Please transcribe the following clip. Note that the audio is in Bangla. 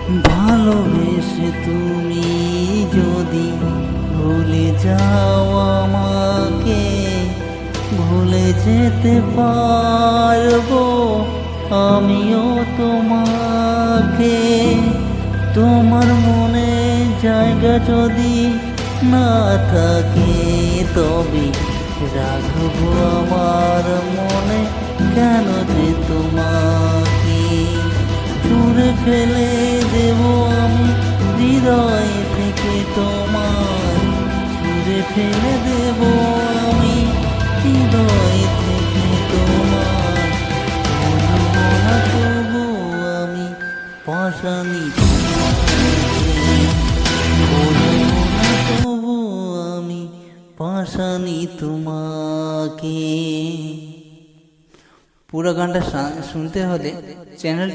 ভালোবেসে তুমি যদি ভুলে যাও আমাকে, ভুলে যেতে পারবো আমিও তোমাকে। তোমার মনে জায়গা যদি না থাকে, তবে রাখবো আমার মনে কেন যে তোমাকে। ছুঁড়ে ফেলে দেব আমি হৃদয় থেকে তোমার, ছুঁড়ে ফেলে দেব আমি হৃদয় থেকে তোমার। বলবো না তবু আমি পাশানি তোমাকে, বলবো না তবু আমি পাশানি তোমাকে। পুরো গানটা শুনতে হলে চ্যানেলটি